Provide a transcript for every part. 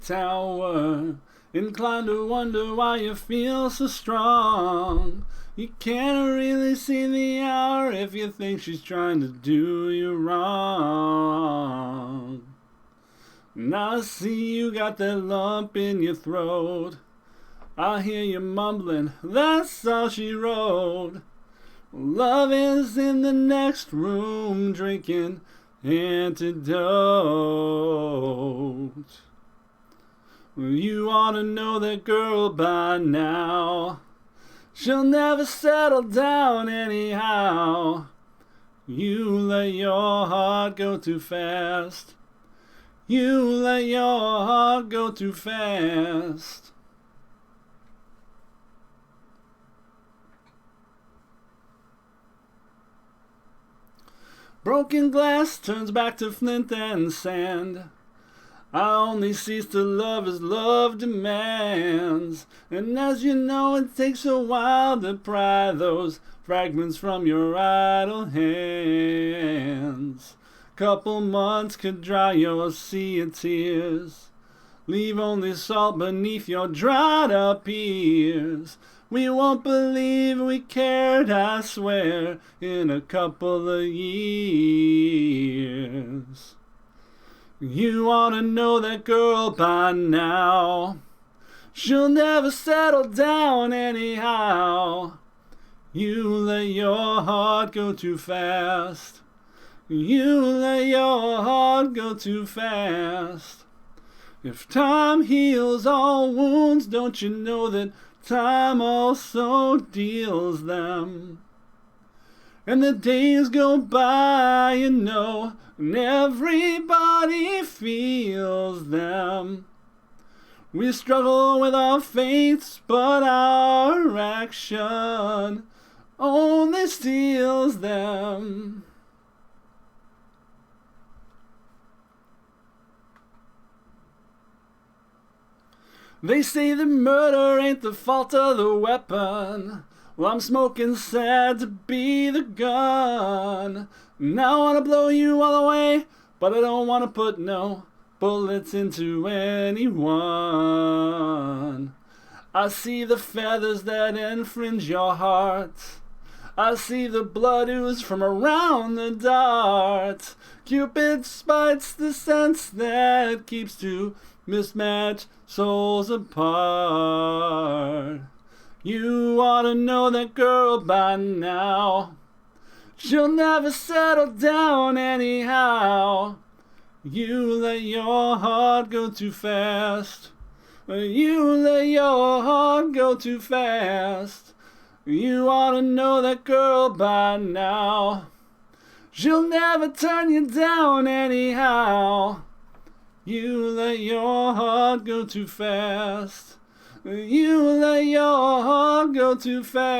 tower, inclined to wonder why you feel so strong. You can't really see the hour if you think she's trying to do you wrong. Now I see you got that lump in your throat. I hear you mumbling, that's all she wrote. Love is in the next room drinking antidote. You ought to know that girl by now. She'll never settle down anyhow. You let your heart go too fast. You let your heart go too fast. Broken glass turns back to flint and sand. I only cease to love as love demands. And as you know, it takes a while to pry those fragments from your idle hands. Couple months could dry your sea of tears. Leave only salt beneath your dried up ears. We won't believe we cared, I swear, in a couple of years. You ought to know that girl by now. She'll never settle down anyhow. You let your heart go too fast. You let your heart go too fast. If time heals all wounds, don't you know that time also deals them? And the days go by, you know, and everybody feels them. We struggle with our fates, but our action only steals them. They say that murder ain't the fault of the weapon. Well, I'm smoking sad to be the gun. Now I wanna blow you all away, but I don't wanna put no bullets into anyone. I see the feathers that infringe your heart. I see the blood ooze from around the dart. Cupid spites the sense that keeps two mismatched souls apart. You ought to know that girl by now. She'll never settle down anyhow. You let your heart go too fast. You let your heart go too fast. You ought to know that girl by now. She'll never turn you down anyhow. You let your heart go too fast. You let your heart go too fast.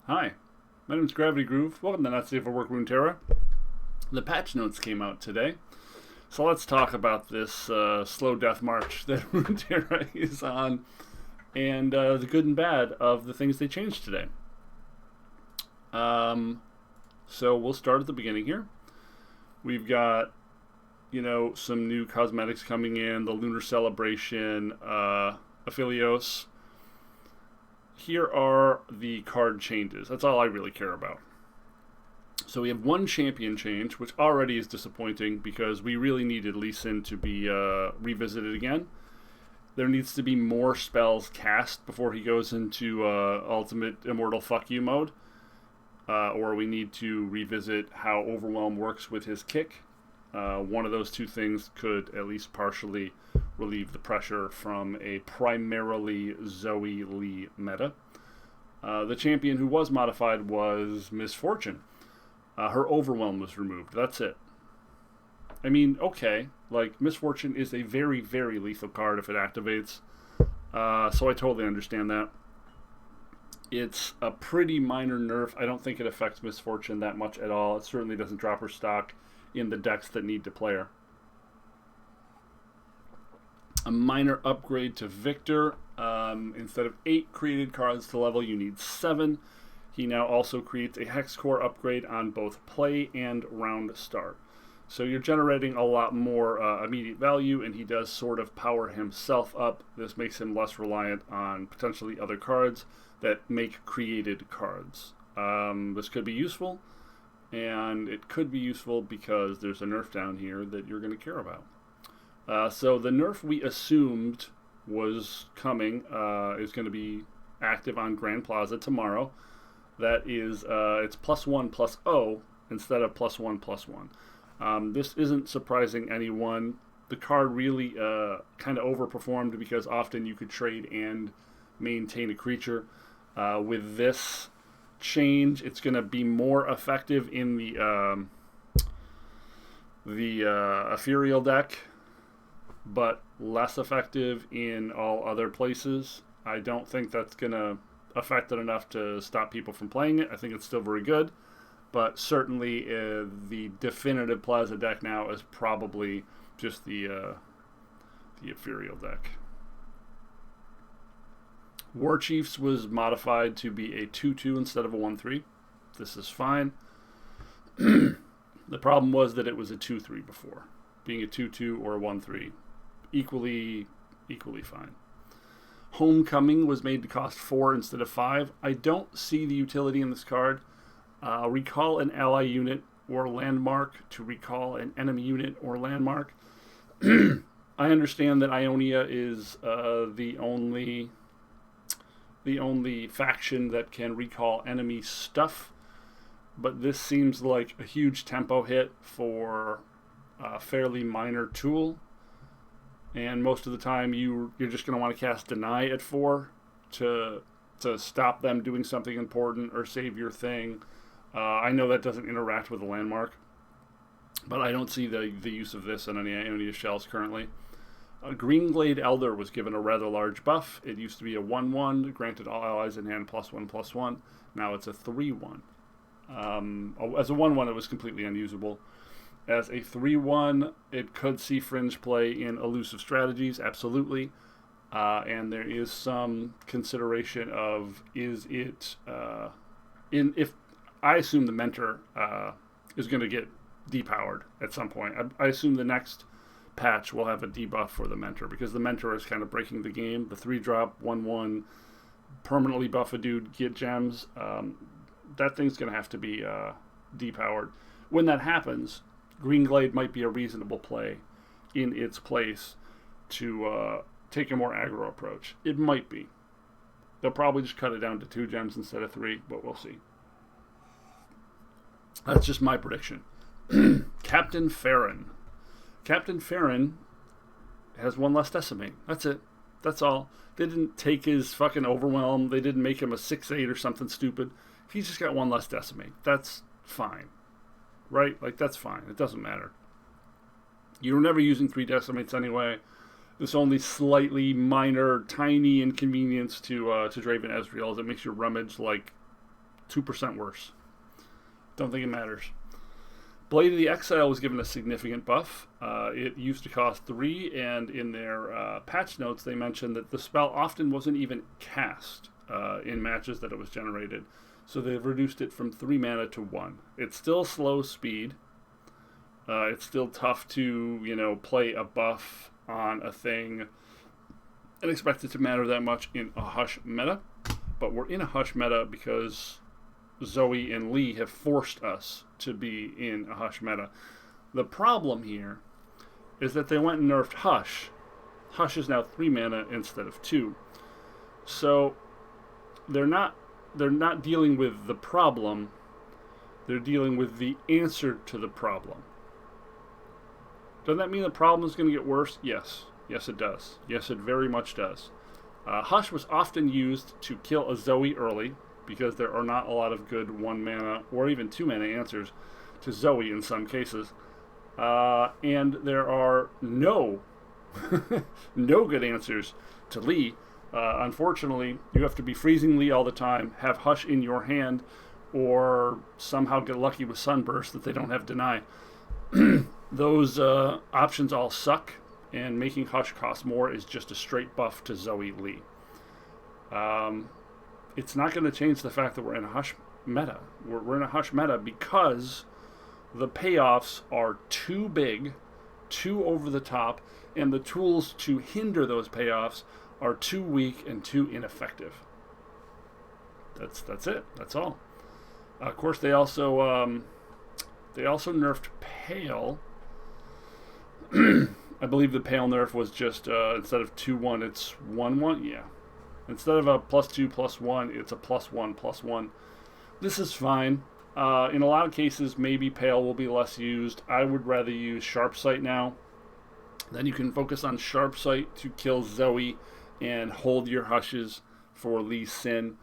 Hi, my name's Gravity Groove. Welcome to Not Safe for Work Runeterra. The patch notes came out today. So let's talk about this slow death march that Runeterra is on and the good and bad of the things they changed today. So we'll start at the beginning here. We've got, some new cosmetics coming in, the Lunar Celebration, Aphelios. Here are the card changes. That's all I really care about. So we have one champion change, which already is disappointing because we really needed Lee Sin to be revisited again. There needs to be more spells cast before he goes into Ultimate Immortal Fuck You mode. Or we need to revisit how Overwhelm works with his kick. One of those two things could at least partially relieve the pressure from a primarily Zoe Lee meta. The champion who was modified was Misfortune. Her Overwhelm was removed. That's it. I mean, okay. Misfortune is a very, very lethal card if it activates. So I totally understand that. It's a pretty minor nerf. I don't think it affects Misfortune that much at all. It certainly doesn't drop her stock in the decks that need to play her. A minor upgrade to Victor. Instead of 8 created cards to level, you need 7. He now also creates a Hex Core upgrade on both play and round start. So you're generating a lot more immediate value, and he does sort of power himself up. This makes him less reliant on potentially other cards that make created cards. This could be useful, and it could be useful because there's a nerf down here that you're going to care about. So the nerf we assumed was coming is going to be active on Grand Plaza tomorrow. That is, it's +1/+0 instead of +1/+1. This isn't surprising anyone. The card really kind of overperformed because often you could trade and maintain a creature. With this change, it's going to be more effective in the Ethereal deck, but less effective in all other places. I don't think that's going to affect it enough to stop people from playing it. I think it's still very good, but certainly the definitive Plaza deck now is probably just the Ethereal deck. War Chiefs was modified to be a 2/2 instead of a 1/3. This is fine. The problem was that it was a 2/3 before. Being a 2/2 or a 1/3, equally fine. Homecoming was made to cost 4 instead of 5. I don't see the utility in this card. Recall an ally unit or landmark to recall an enemy unit or landmark. I understand that Ionia is the only faction that can recall enemy stuff, but this seems like a huge tempo hit for a fairly minor tool. And most of the time, you're just going to want to cast Deny at 4 to stop them doing something important or save your thing. I know that doesn't interact with a landmark, but I don't see the use of this in any Ionia shells currently. Greenglade Elder was given a rather large buff. It used to be a 1/1, granted all allies in hand +1/+1. Now it's a 3/1. As a 1/1, it was completely unusable. As a 3/1, it could see fringe play in elusive strategies, absolutely. And there is some consideration of, is it, if I assume the Mentor is going to get depowered at some point. I assume the next patch will have a debuff for the Mentor, because the Mentor is kind of breaking the game. The 3-drop, 1/1, permanently buff a dude, get gems. That thing's going to have to be depowered. When that happens, Greenglade might be a reasonable play in its place to take a more aggro approach. It might be. They'll probably just cut it down to 2 gems instead of 3, but we'll see. That's just my prediction. Captain Farron. Captain Farron has 1 less decimate. That's it. That's all. They didn't take his fucking overwhelm. They didn't make him a 6/8 or something stupid. He's just got 1 less decimate. That's fine. Right? Like, that's fine. It doesn't matter. You're never using 3 decimates anyway. This only slightly minor, tiny inconvenience to Draven Ezreal is it makes your rummage like 2% worse. Don't think it matters. Blade of the Exile was given a significant buff. It used to cost 3, and in their patch notes they mentioned that the spell often wasn't even cast in matches that it was generated. So they've reduced it from 3 mana to 1. It's still slow speed. It's still tough to, play a buff on a thing and expect it to matter that much in a Hush meta. But we're in a Hush meta because Zoe and Lee have forced us to be in a Hush meta. The problem here is that they went and nerfed Hush. Hush is now 3 mana instead of 2. So they're not dealing with the problem, they're dealing with the answer to the problem. Doesn't that mean the problem is going to get worse? Yes. Yes, it does. Yes, it very much does. Hush was often used to kill a Zoe early, because there are not a lot of good 1 mana or even 2 mana answers to Zoe in some cases. And there are no good answers to Lee. Unfortunately, you have to be freezing Lee all the time, have Hush in your hand, or somehow get lucky with Sunburst that they don't have Deny. Those options all suck, and making Hush cost more is just a straight buff to Zoe Lee. It's not going to change the fact that we're in a Hush meta. We're in a Hush meta because the payoffs are too big, too over the top, and the tools to hinder those payoffs are too weak and too ineffective. That's it. That's all. Of course, they also nerfed Pale. I believe the Pale nerf was just instead of 2-1, it's 1-1. Yeah, instead of a +2/+1, it's a +1/+1. This is fine. In a lot of cases, maybe Pale will be less used. I would rather use Sharp Sight now. Then you can focus on Sharp Sight to kill Zoe and hold your hushes for Lee Sin.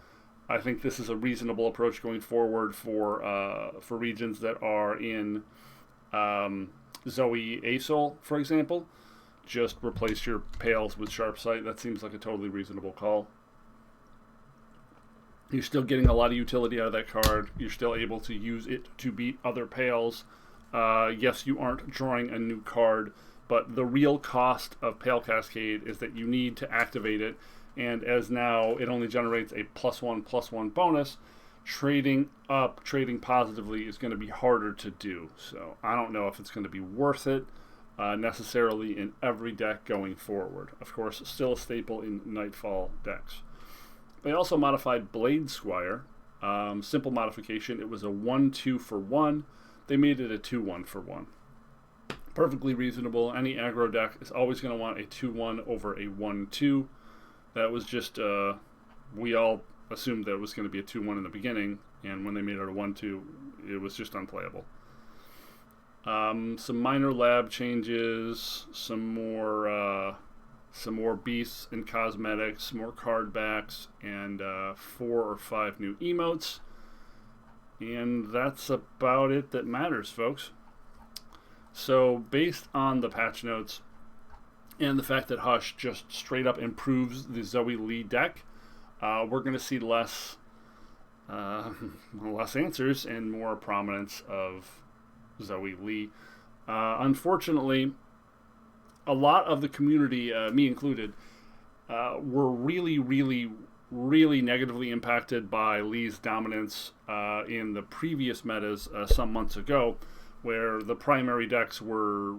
I think this is a reasonable approach going forward for regions that are in Zoe Asol, for example. Just replace your Pales with Sharp Sight. That seems like a totally reasonable call. You're still getting a lot of utility out of that card. You're still able to use it to beat other Pales. Yes, you aren't drawing a new card, but the real cost of Pale Cascade is that you need to activate it, and as now it only generates a +1/+1 bonus, trading positively is going to be harder to do. So I don't know if it's going to be worth it necessarily in every deck going forward. Of course, still a staple in Nightfall decks. They also modified Blade Squire. Simple modification. It was a 1/2 for 1. They made it a 2/1 for 1. Perfectly reasonable. Any aggro deck is always going to want a 2/1 over a 1/2. That was just, we all assumed that it was going to be a 2/1 in the beginning, and when they made it a 1/2, it was just unplayable. Some minor lab changes, some more beasts and cosmetics, more card backs, and 4 or 5 new emotes. And that's about it that matters, folks. So based on the patch notes and the fact that Hush just straight up improves the Zoe Lee deck, we're going to see less answers and more prominence of Zoe Lee. Unfortunately, a lot of the community, me included, were really negatively impacted by Lee's dominance in the previous metas some months ago, where the primary decks were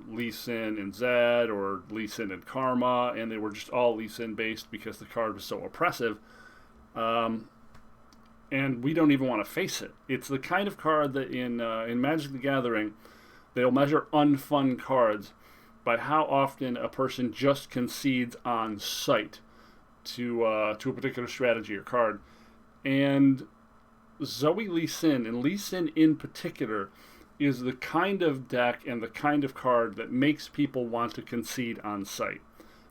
Lee Sin and Zed, or Lee Sin and Karma, and they were just all Lee Sin based because the card was so oppressive. And we don't even want to face it. It's the kind of card that in Magic the Gathering, they'll measure unfun cards by how often a person just concedes on sight to a particular strategy or card. And Zoe Lee Sin, and Lee Sin in particular, is the kind of deck and the kind of card that makes people want to concede on sight.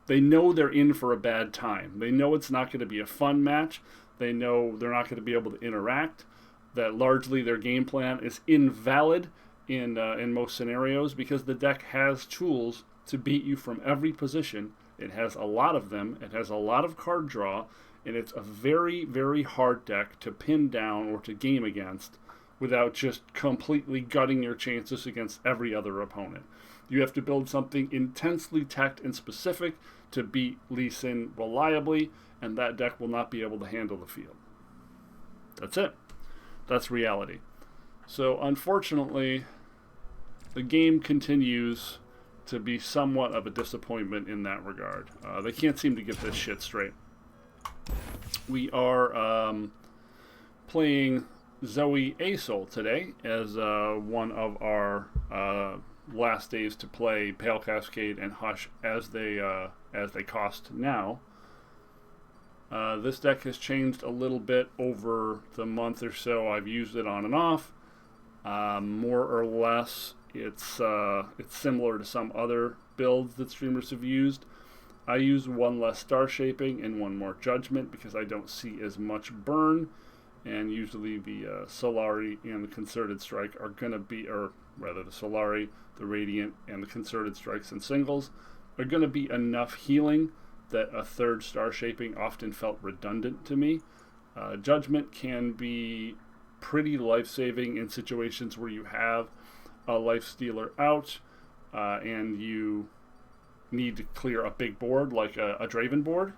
They know they're in for a bad time. They know it's not going to be a fun match. They know they're not going to be able to interact, that largely their game plan is invalid in most scenarios because the deck has tools to beat you from every position. It has a lot of them. It has a lot of card draw, and it's a very, very hard deck to pin down or to game against without just completely gutting your chances against every other opponent. You have to build something intensely teched and specific to beat Lee Sin reliably, and that deck will not be able to handle the field. That's it. That's reality. So unfortunately, the game continues to be somewhat of a disappointment in that regard. They can't seem to get this shit straight. We are playing Zoe Asol today as one of our last days to play Pale Cascade and Hush as they cost now. This deck has changed a little bit over the month or so I've used it on and off. More or less, it's similar to some other builds that streamers have used. I use one less Star Shaping and one more Judgment because I don't see as much burn, and usually the Solari and the Concerted Strike are going to be, or rather the Solari, the Radiant, and the Concerted Strikes and singles are going to be enough healing that a third Star Shaping often felt redundant to me. Judgment can be pretty life-saving in situations where you have a life stealer out and you need to clear a big board like a Draven board,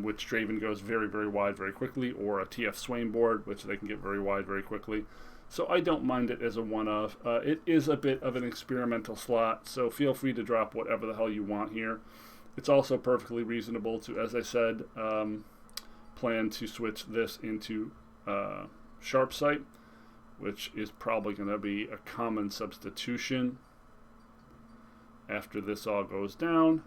which Draven goes very, very wide very quickly, or a TF Swain board, which they can get very wide very quickly. so I don't mind it as a one-of. It is a bit of an experimental slot, so feel free to drop whatever the hell you want here. It's also perfectly reasonable to, as I said, plan to switch this into Sharp Sight, which is probably going to be a common substitution after this all goes down,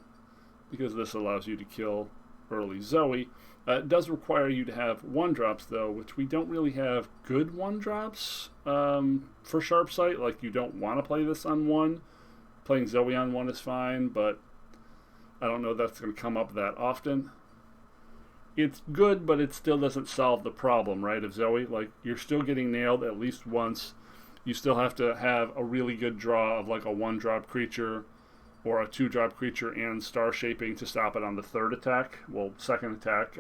because this allows you to kill early Zoe. It does require you to have 1-drops, though, which we don't really have good 1-drops for Sharp Sight. Like, you don't want to play this on 1. Playing Zoe on 1 is fine, but I don't know that's going to come up that often. It's good, but it still doesn't solve the problem, right, of Zoe. Like, you're still getting nailed at least once. You still have to have a really good draw of, like, a 1-drop creature or a 2-drop creature and star shaping to stop it on the 3rd attack. Well, 2nd attack,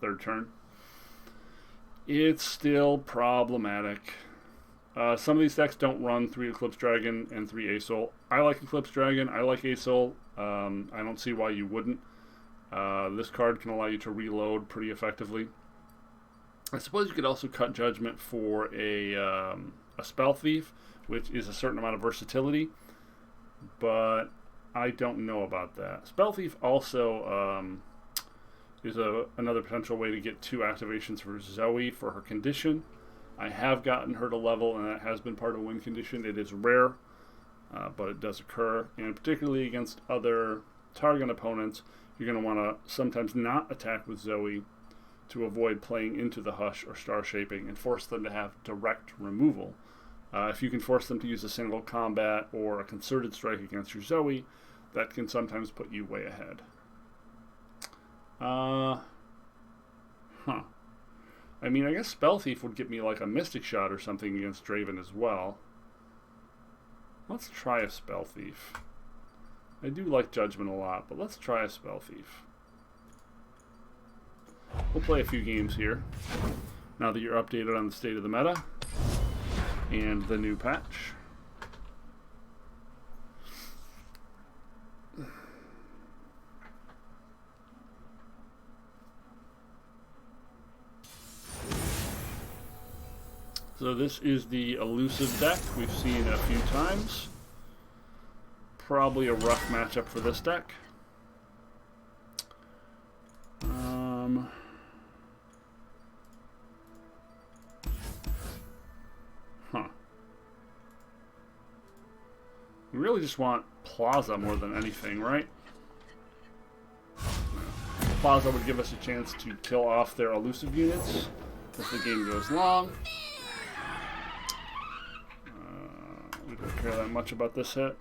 3rd turn. It's still problematic. Some of these decks don't run 3 Eclipse Dragon and 3 Asol. I like Eclipse Dragon. I like Asol. I don't see why you wouldn't. This card can allow you to reload pretty effectively. I suppose you could also cut Judgment for a Spell Thief, which is a certain amount of versatility, but I don't know about that. Spell Thief also is another potential way to get 2 activations for Zoe for her condition. I have gotten her to level, and that has been part of a win condition. It is rare, but it does occur, and particularly against other target opponents, you're going to want to sometimes not attack with Zoe to avoid playing into the Hush or Star Shaping and force them to have direct removal. If you can force them to use a single combat or a concerted strike against your Zoe, that can sometimes put you way ahead. I mean, I guess Spell Thief would get me like a Mystic Shot or something against Draven as well. Let's try a Spell Thief. I do like Judgment a lot, but let's try a Spell Thief. We'll play a few games here, now that you're updated on the state of the meta and the new patch. So this is the Elusive deck we've seen a few times. Probably a rough matchup for this deck. We really just want Plaza more than anything, right? Plaza would give us a chance to kill off their elusive units if the game goes long. We don't care that much about this hit.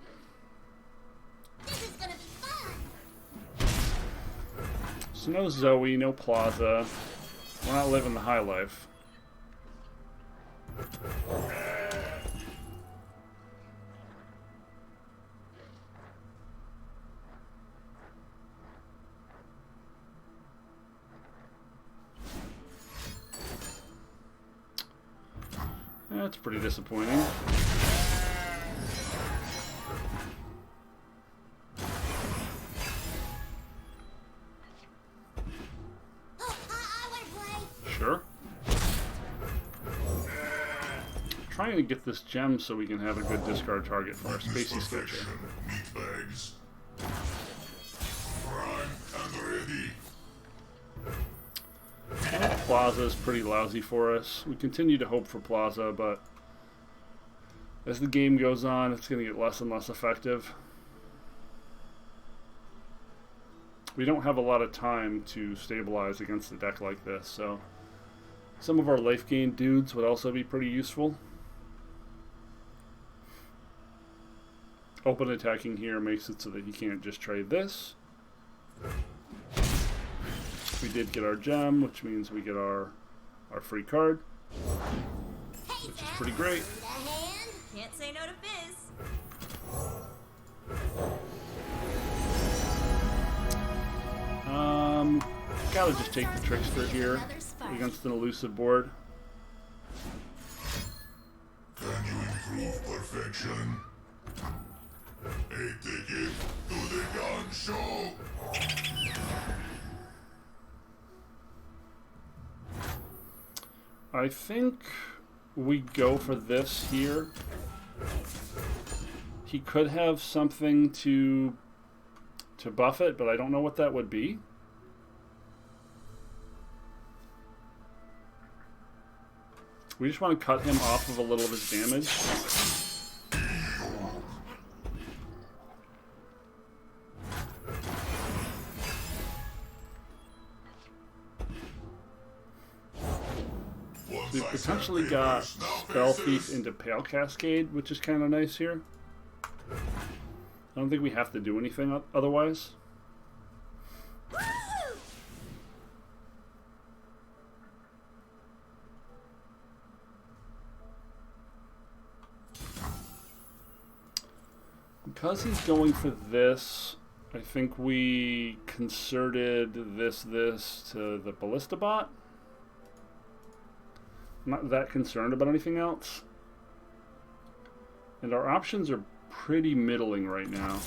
So no Zoe, no Plaza. We're not living the high life. That's pretty disappointing. Sure. Trying to get this gem so we can have a good discard target for our Spacey Sketcher. Plaza is pretty lousy for us. We continue to hope for Plaza, but as the game goes on, it's going to get less and less effective. We don't have a lot of time to stabilize against a deck like this, so some of our life gain dudes would also be pretty useful. Open attacking here makes it so that you can't just trade this. We did get our gem, which means we get our free card, which is pretty great. Can't say no to Fizz. Gotta just take the Trickster here against an elusive board. Can you improve perfection? A ticket to the gun show. I think we go for this here. He could have something to buff it, but I don't know what that would be. We just want to cut him off of a little of his damage. We've potentially got Spell Thief into Pale Cascade, which is kind of nice here. I don't think we have to do anything otherwise. Because he's going for this, I think we concerted this to the Ballista bot. I'm not that concerned about anything else. And our options are pretty middling right now.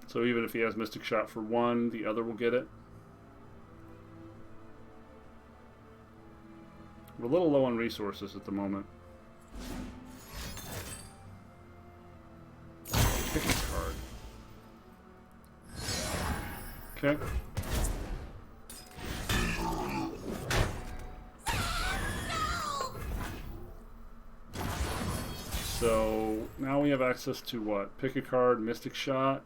So even if he has Mystic Shot for one, the other will get it. We're a little low on resources at the moment. Pick a card. Okay. So now we have access to what? Pick a card, Mystic Shot.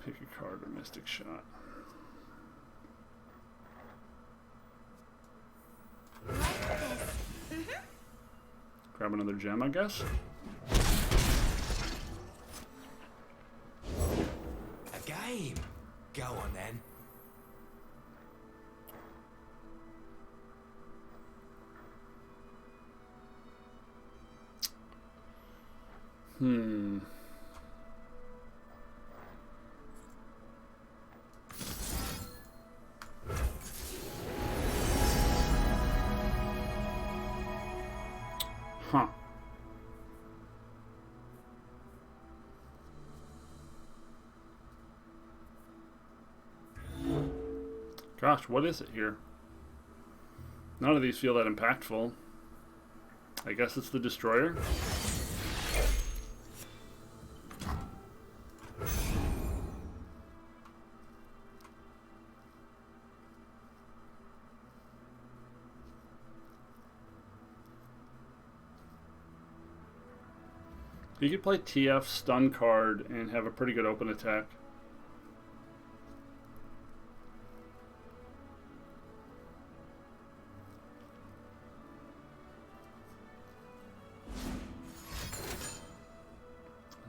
Pick a card or Mystic Shot. Grab another gem, I guess. A game. Go on then. Huh. Gosh, what is it here? None of these feel that impactful. I guess it's the Destroyer. You could play TF, stun card, and have a pretty good open attack.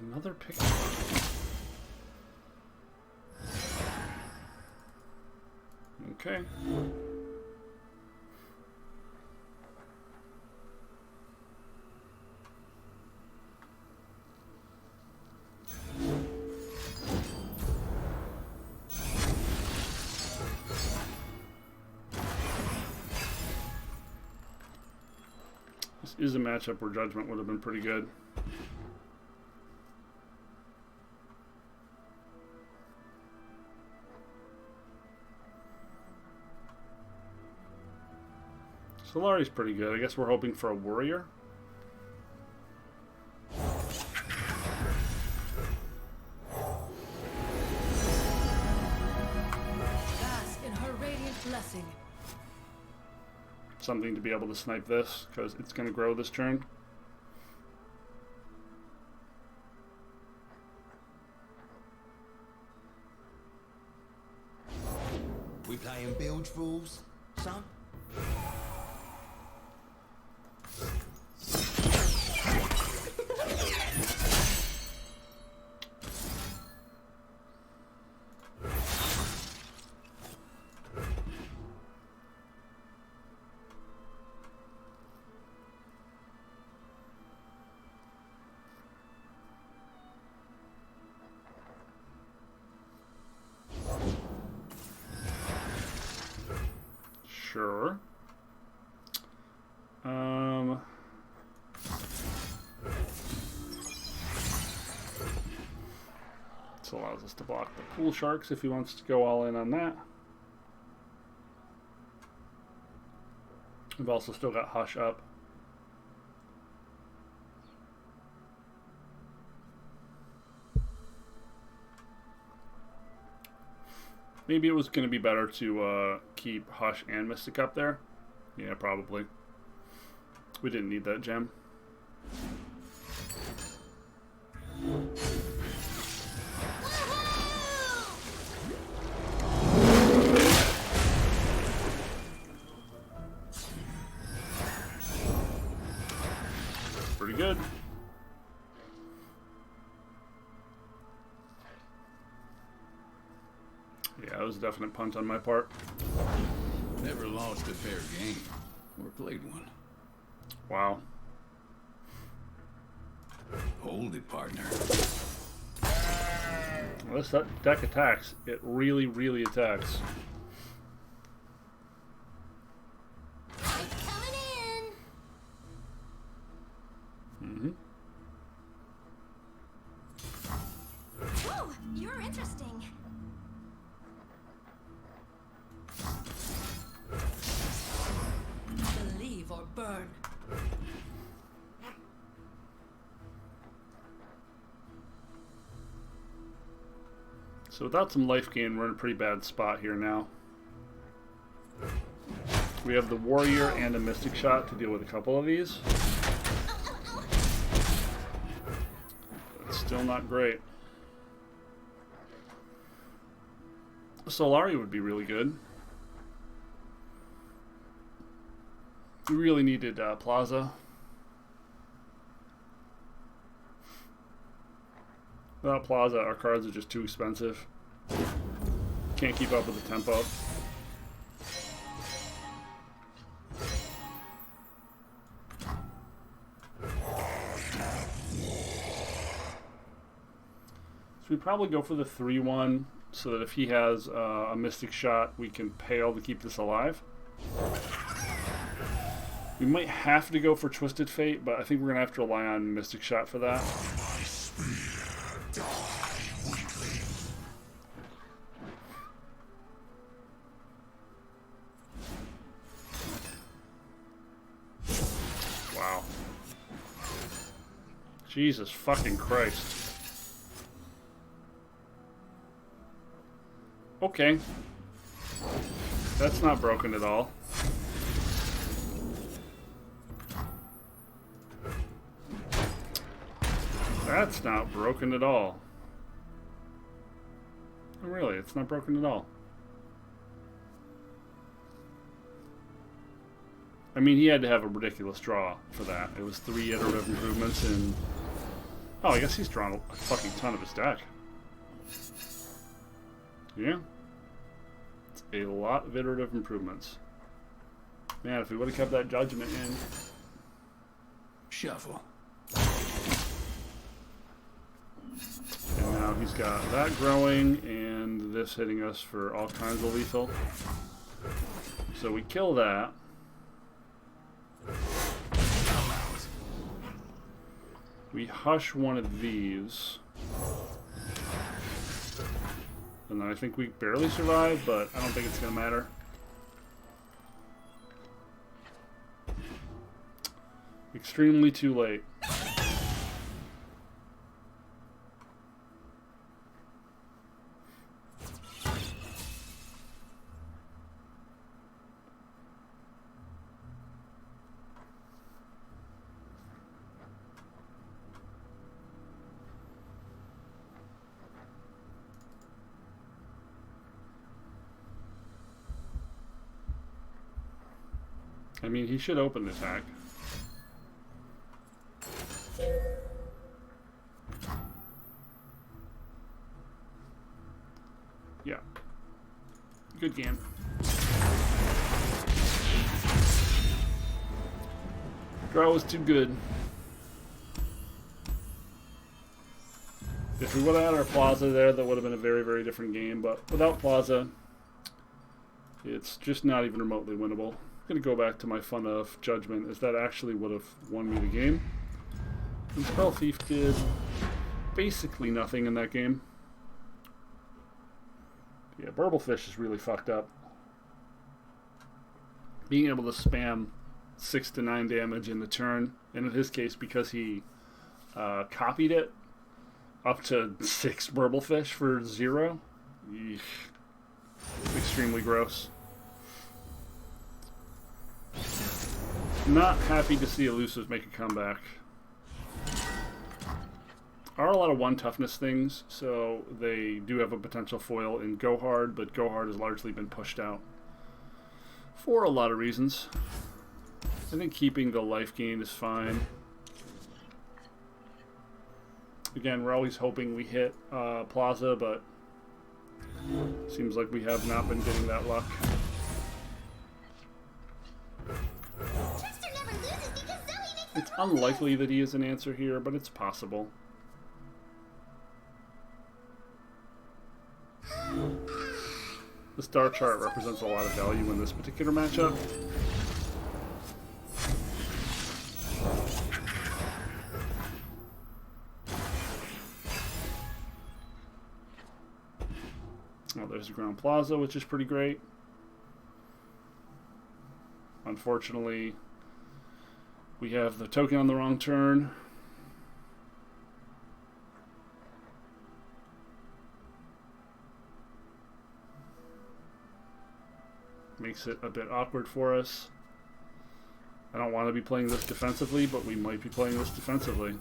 Another pick. Okay. This is a matchup where Judgment would have been pretty good. Solari's pretty good. I guess we're hoping for a Warrior. Bask in her radiant blessing. Something to be able to snipe this, because it's going to grow this turn. We playing bilge rules, son? Sure. This allows us to block the pool sharks if he wants to go all in on that. We've also still got Hush up. Maybe it was going to be better to keep Hush and Mystic up there. Yeah, probably. We didn't need that gem. Pretty good. Yeah, that was a definite punt on my part. Never lost a fair game. Or played one. Wow. Hold it, partner. Unless that deck attacks, it really, really attacks. It's coming in. Mm-hmm. Whoa, you're interesting. Believe or burn. So without some life gain, we're in a pretty bad spot here now. We have the Warrior and a Mystic Shot to deal with a couple of these. It's still not great. Solari would be really good. We really needed Plaza. Without Plaza, our cards are just too expensive. Can't keep up with the tempo. So we probably go for the 3-1 so that if he has a Mystic Shot, we can Pale to keep this alive. We might have to go for Twisted Fate, but I think we're going to have to rely on Mystic Shot for that. Wow. Jesus fucking Christ. Okay. That's not broken at all. That's not broken at all. Really, it's not broken at all. I mean, he had to have a ridiculous draw for that. It was 3 iterative improvements and... Oh, I guess he's drawn a fucking ton of his deck. Yeah. It's a lot of iterative improvements. Man, if we would have kept that Judgment in... Shuffle. And now he's got that growing and this hitting us for all kinds of lethal. So we kill that. We Hush one of these. And then I think we barely survive, but I don't think it's going to matter. Extremely too late. I mean, he should open the attack. Yeah. Good game. Draw was too good. If we would have had our Plaza there, that would have been a very, very different game. But without Plaza, it's just not even remotely winnable. I'm going to go back to my fun of Judgment, as that actually would have won me the game. And Spell Thief did basically nothing in that game. Yeah, Burblefish is really fucked up. Being able to spam 6 to 9 damage in the turn, and in his case, because he copied it, up to 6 Burblefish for 0. Eesh. Extremely gross. Not happy to see Elusives make a comeback. Are a lot of 1 toughness things, so they do have a potential foil in Go Hard, but Go Hard has largely been pushed out for a lot of reasons. I think keeping the life gain is fine. Again, we're always hoping we hit Plaza, but seems like we have not been getting that luck. Trickster never loses because Zoe makes It's unlikely that he is an answer here, but it's possible. The star chart represents a lot of value in this particular matchup. Oh, there's the Ground Plaza, which is pretty great. Unfortunately, we have the token on the wrong turn. Makes it a bit awkward for us. I don't want to be playing this defensively, but we might be playing this defensively.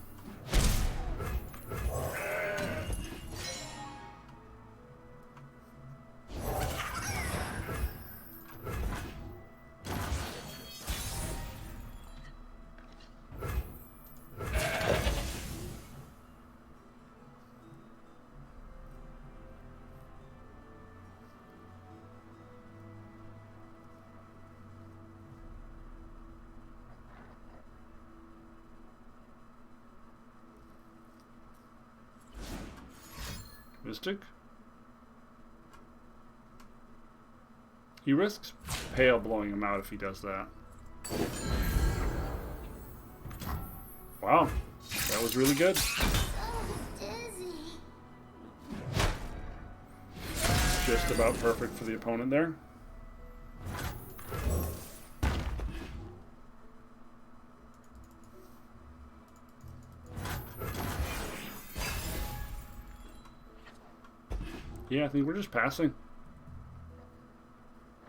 Mystic. He risks Pale blowing him out if he does that. Wow, that was really good. dizzy. Just about perfect for the opponent there. Yeah, I think we're just passing.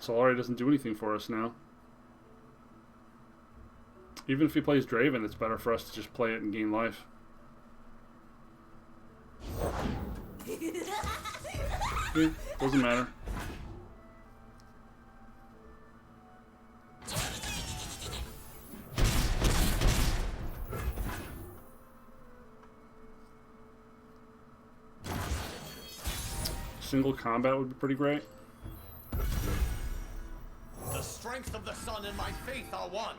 Solari doesn't do anything for us now. Even if he plays Draven, it's better for us to just play it and gain life. Yeah, doesn't matter. Single combat would be pretty great. The strength of the sun and my faith are one.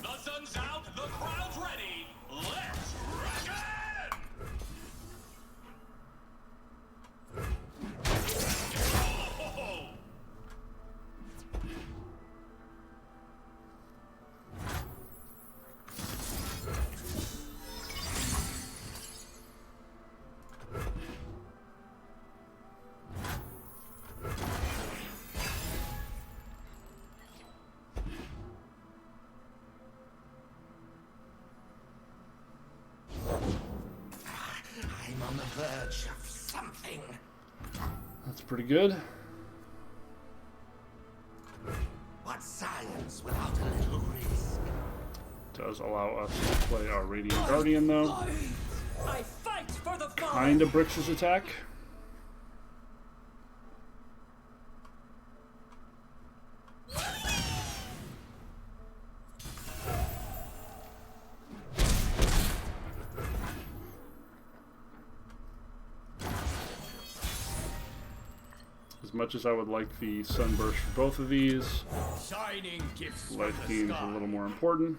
The sun's out, the crowd's ready. Let's rock it! Oh! I'm on the verge of something. That's pretty good. What science without a little risk? Does allow us to play our Radiant Guardian though. I fight for the Kinda bricks his attack. As much as I would like the Sunburst for both of these, Shining gifts from life the gain is a sky. little more important.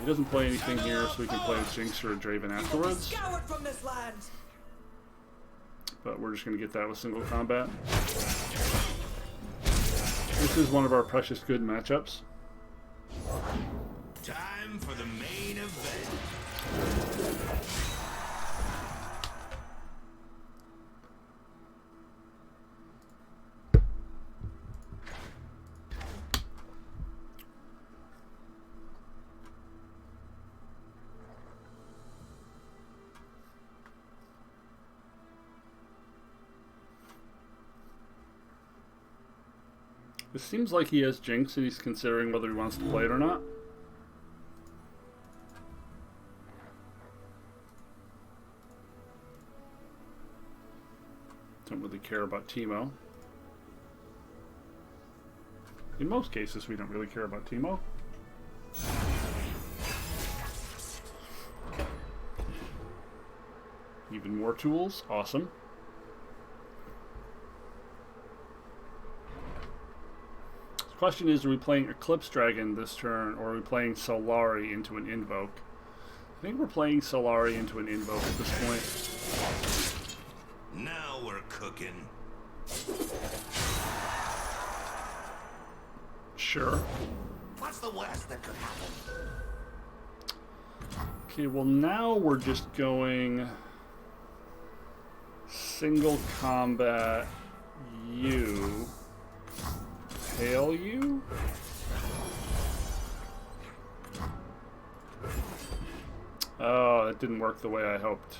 he doesn't play anything here, so we can play a Jinx or a Draven afterwards. Scoured from this land. But we're just going to get that with single combat. This is one of our precious good matchups. Time for the main event. It seems like he has Jinx and he's considering whether he wants to play it or not. Don't really care about Teemo. In most cases, we don't really care about Teemo. Even more tools. Awesome. The question is, are we playing Eclipse Dragon this turn, or are we playing Solari into an Invoke? I think we're playing Solari into an Invoke at this point. Now we're cooking. Sure. What's the worst that could happen? Okay, well now we're just going single combat you. Hail you? Oh, that didn't work the way I hoped.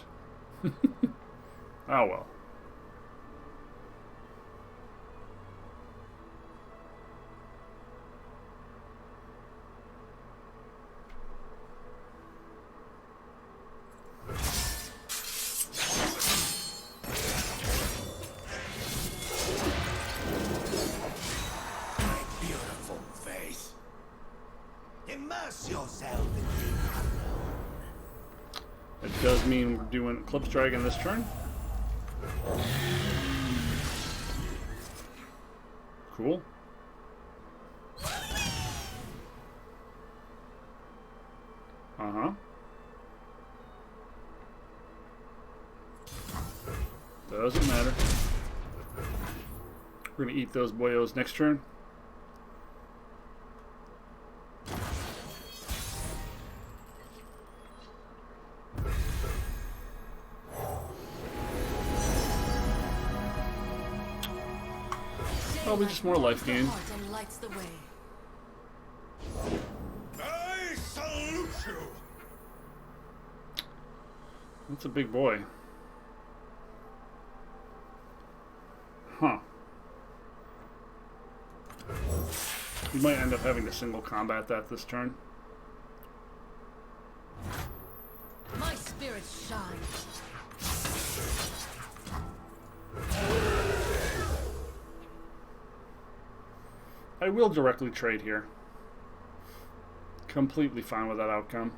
Oh well. It does mean we're doing Eclipse Dragon this turn. Cool. Uh-huh. Doesn't matter. We're gonna eat those boyos next turn. Probably just more life gain. I salute you. That's a big boy. Huh. We might end up having to single combat that this turn. My spirit shines. I will directly trade here. Completely fine with that outcome.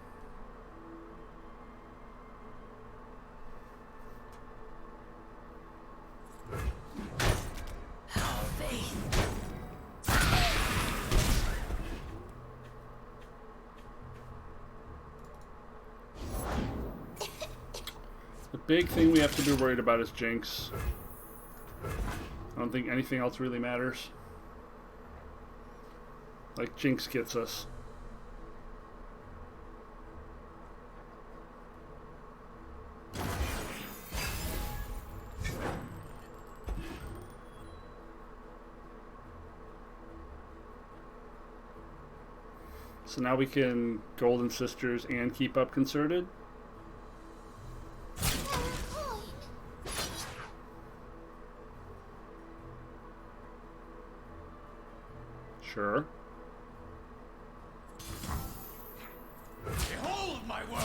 The big thing we have to be worried about is Jinx. I don't think anything else really matters. Like, Jinx gets us. So now we can Golden Sisters and keep up Concerted. Sure. Behold my work.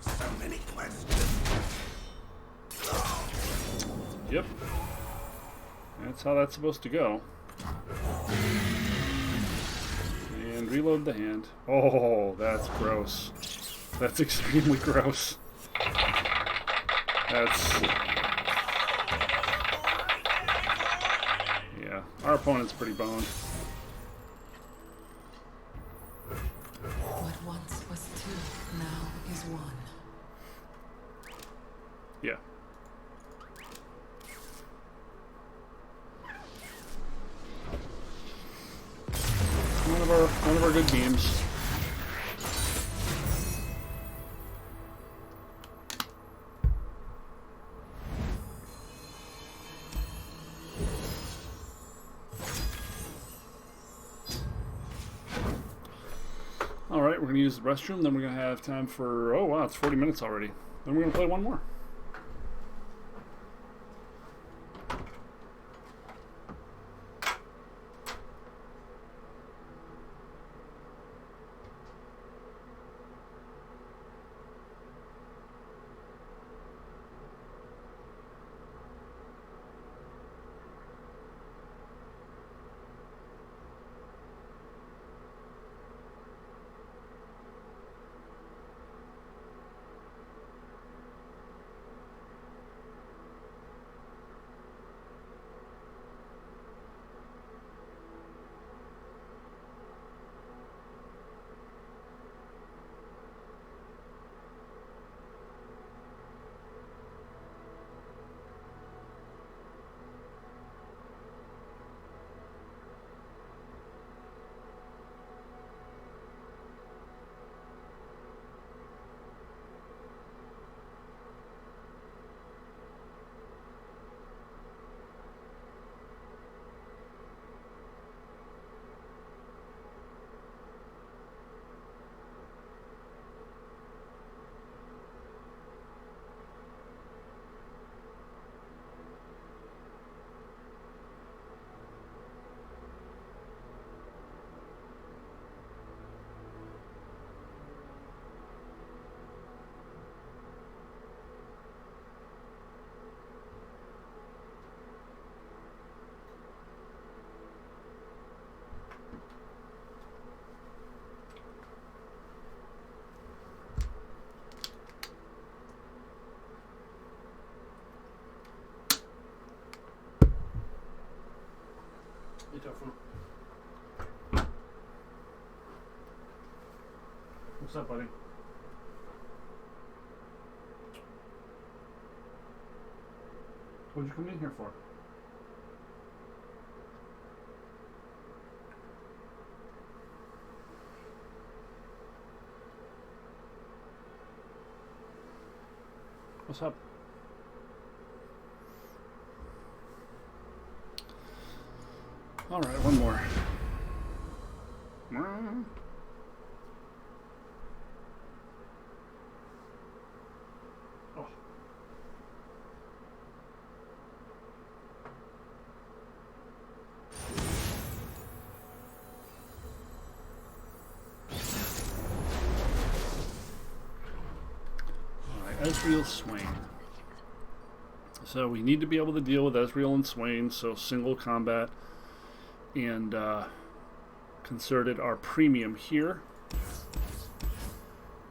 So many questions. Yep. That's how that's supposed to go. And reload the hand. Oh, that's gross. That's extremely gross. That's... Yeah, our opponent's pretty boned. What once was two, now is one. Yeah. One of our good games. Alright, we're going to use the restroom, then we're going to have time for... Oh wow, it's 40 minutes already. Then we're going to play one more. What's up, buddy? What'd you come in here for? What's up? All right, one more. Oh. All right, Ezreal Swain. So we need to be able to deal with Ezreal and Swain, so single combat and concerted our premium here.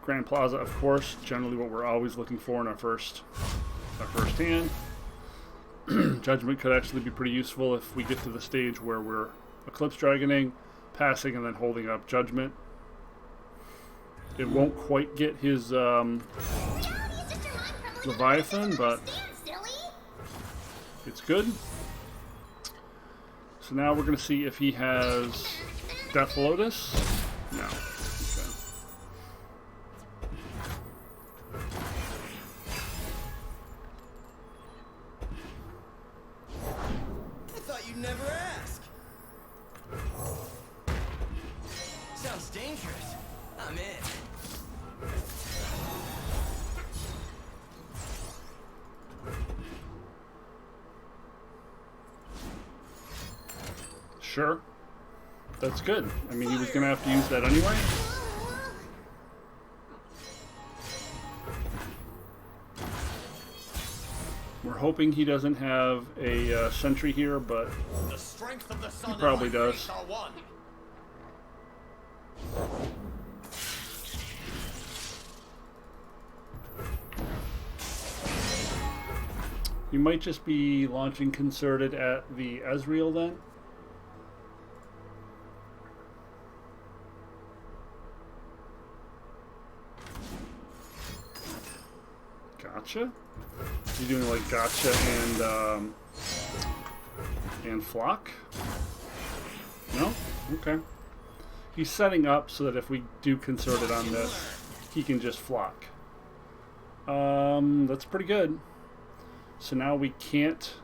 Grand Plaza, of course, generally what we're always looking for in our first hand. Judgment could actually be pretty useful if we get to the stage where we're Eclipse Dragoning, passing, and then holding up Judgment. It won't quite get his Leviathan, but it's good. So now we're going to see if he has Death Lotus. No. I thought you'd never ask. Sounds dangerous. I'm in. Sure. That's good. I mean, he was going to have to use that anyway. We're hoping he doesn't have a sentry here, but The strength of the sun he probably and my does. face are one. You might just be launching Concerted at the Ezreal then. Gotcha. You're doing like Gotcha and Flock? No? Okay. He's setting up so that if we do Concerted on this, he can just Flock. That's pretty good. So now we can't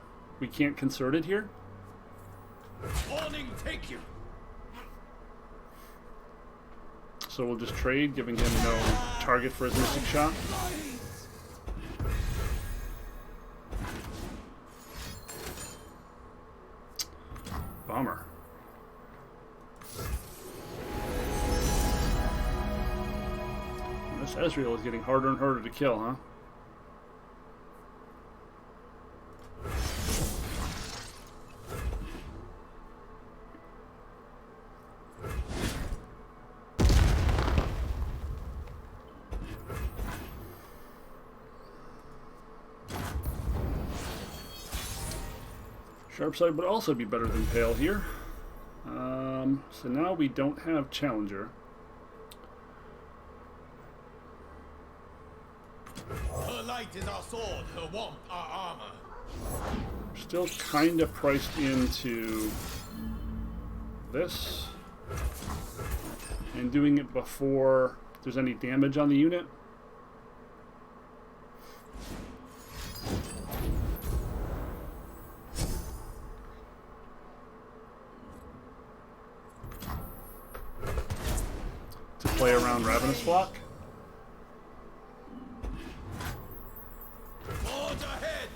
Concerted here? Warning, take you. So we'll just trade, giving him no target for his Mystic Shot. Bummer. This Ezreal is getting harder and harder to kill, huh? Sharpside would also be better than Pale here. So now we don't have Challenger. Her light is our sword, her warmth our armor. Still kind of priced into this. And doing it before there's any damage on the unit. Play around Ravenous Flock. Forge ahead!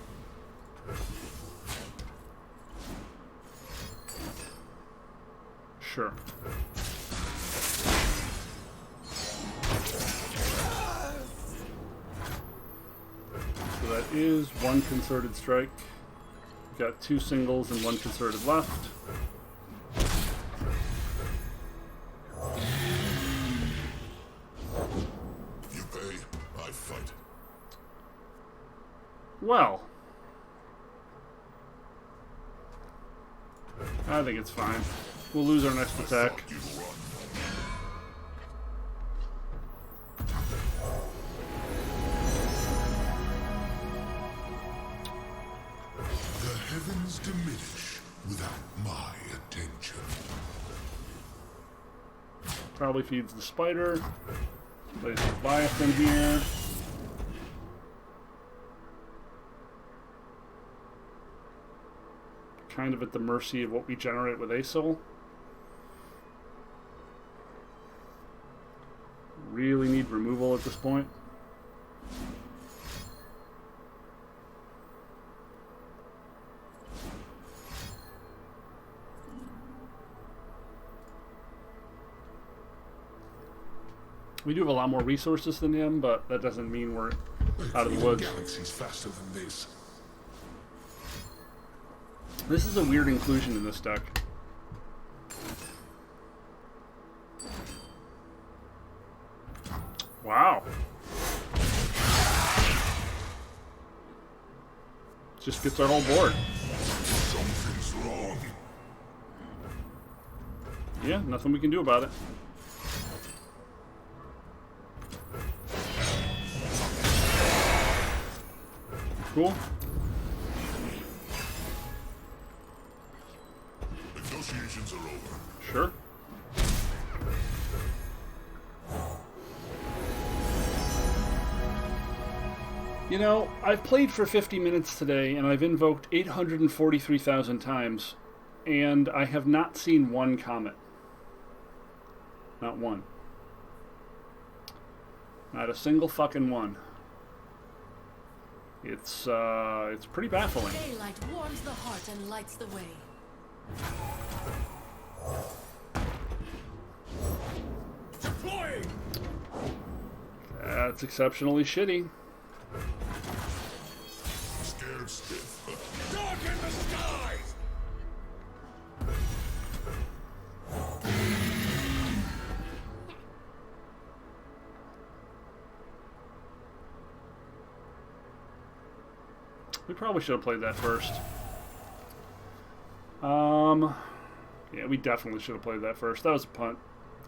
Sure. So that is one Concerted Strike. We've got 2 singles and 1 Concerted left. Well, I think it's fine. We'll lose our next attack. The heavens diminish without my attention. Probably feeds the spider. Plays Leviathan here. Kind of at the mercy of what we generate with Asol. Really need removal at this point. We do have a lot more resources than him, but that doesn't mean we're out of the woods. Galaxies faster than this. This is a weird inclusion in this deck. Wow. Just gets our whole board. Something's wrong. Yeah, nothing we can do about it. Cool. Negotiations are over. Sure. You know, I've played for 50 minutes today, and I've invoked 843,000 times, and I have not seen one comet. Not one. Not a single fucking one. It's pretty baffling. Daylight warms the heart and lights the way. Deploying! That's exceptionally shitty. Scared stiff. Dark in the skies! We probably should have played that first. Yeah, we definitely should have played that first. That was a punt.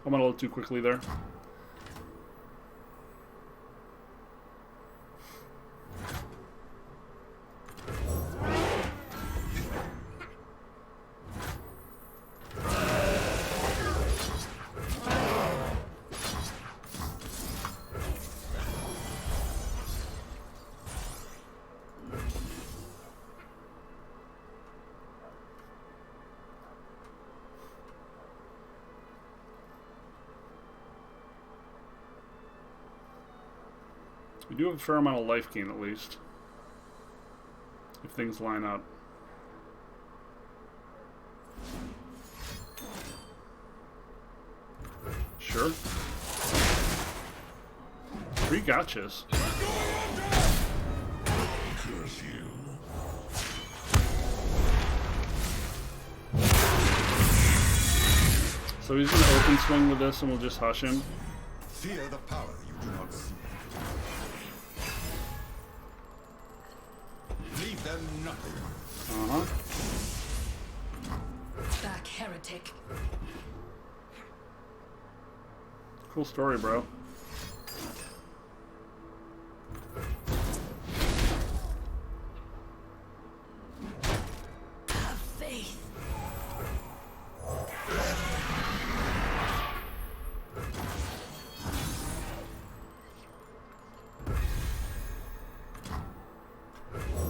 I went a little too quickly there. We do have a fair amount of life gain, at least. If things line up. Sure. 3 gotchas. Curse you. So he's going to open swing with this and we'll just hush him. Fear the power you do not see. Leave them nothing. Uh-huh. Back, heretic. Cool story, bro. Have faith.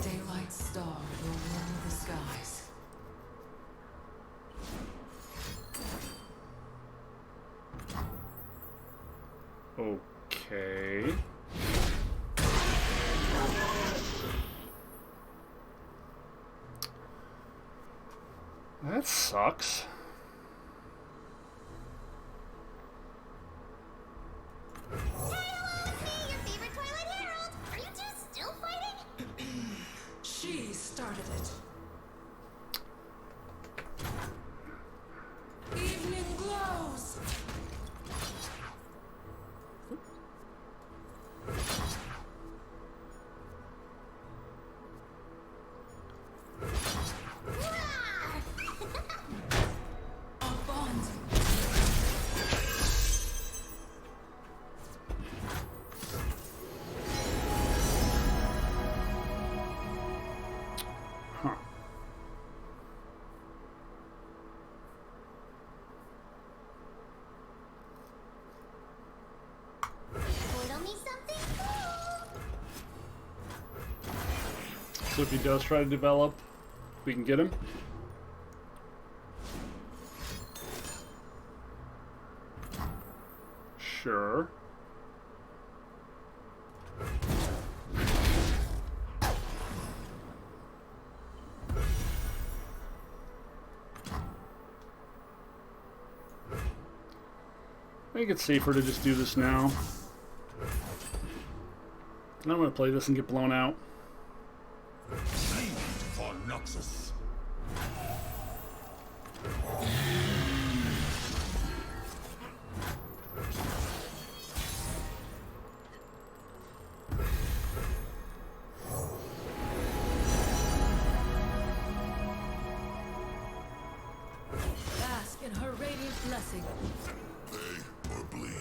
Daylight star will rule the skies. Okay. That sucks. Your favorite Twilight Herald. Are you two still fighting? She started it. Evening glows. Our bond. Huh. Riddle me something cool. So if he does try to develop, we can get him. Sure. I think it's safer to just do this now. I'm going to play this and get blown out. Bleed for Noxus. Bask in her radiant blessing. Pay or bleed.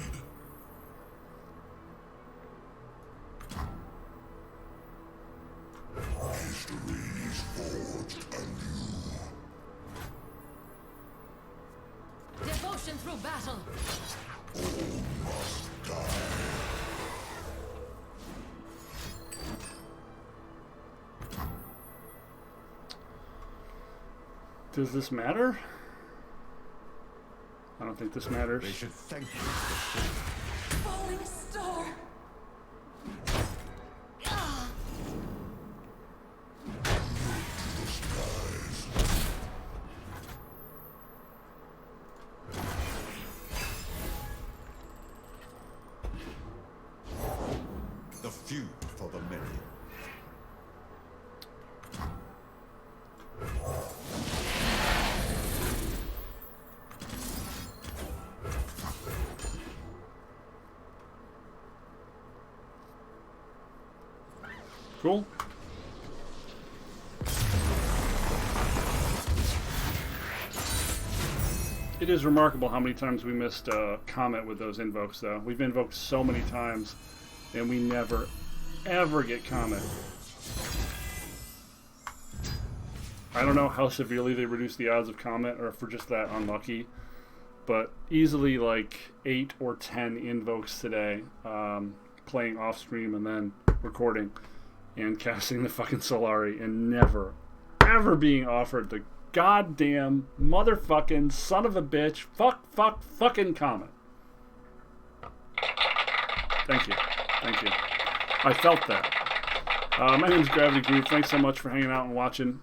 History is forged anew. Devotion through battle. Does this matter? I don't think this matters. They should thank you for the Falling star. The few for the many. Cool. It is remarkable how many times we missed Comet with those invokes, though. We've invoked so many times, and we never, ever get Comet. I don't know how severely they reduce the odds of Comet, or if we're just that unlucky, but easily like 8 or 10 invokes today, playing off stream and then recording and casting the fucking Solari, and never, ever being offered the goddamn motherfucking son of a bitch fucking Comet. Thank you. I felt that. My name is Gravity Groove. Thanks so much for hanging out and watching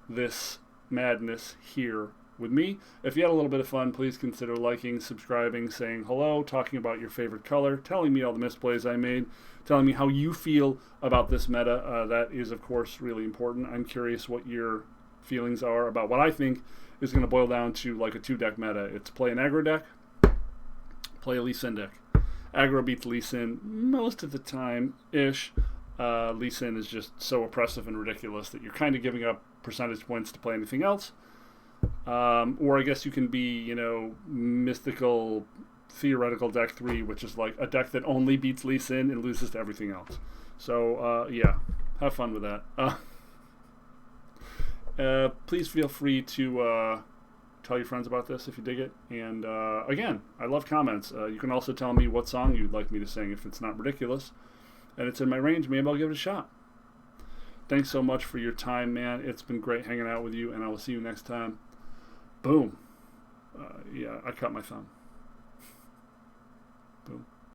this madness here with me. If you had a little bit of fun, please consider liking, subscribing, saying hello, talking about your favorite color, telling me all the misplays I made, telling me how you feel about this meta. That is, of course, really important. I'm curious what your feelings are about what I think is going to boil down to like a 2-deck meta. It's play an aggro deck, play a Lee Sin deck. Aggro beats Lee Sin most of the time-ish. Lee Sin is just so oppressive and ridiculous that you're kind of giving up percentage points to play anything else. Or I guess you can be, you know, mystical, theoretical deck 3, which is like a deck that only beats Lee Sin and loses to everything else. So, yeah, have fun with that. Please feel free to tell your friends about this if you dig it. And again, I love comments. You can also tell me what song you'd like me to sing if it's not ridiculous and it's in my range. Maybe I'll give it a shot. Thanks so much for your time, man. It's been great hanging out with you, and I will see you next time. Boom. Yeah, I cut my thumb.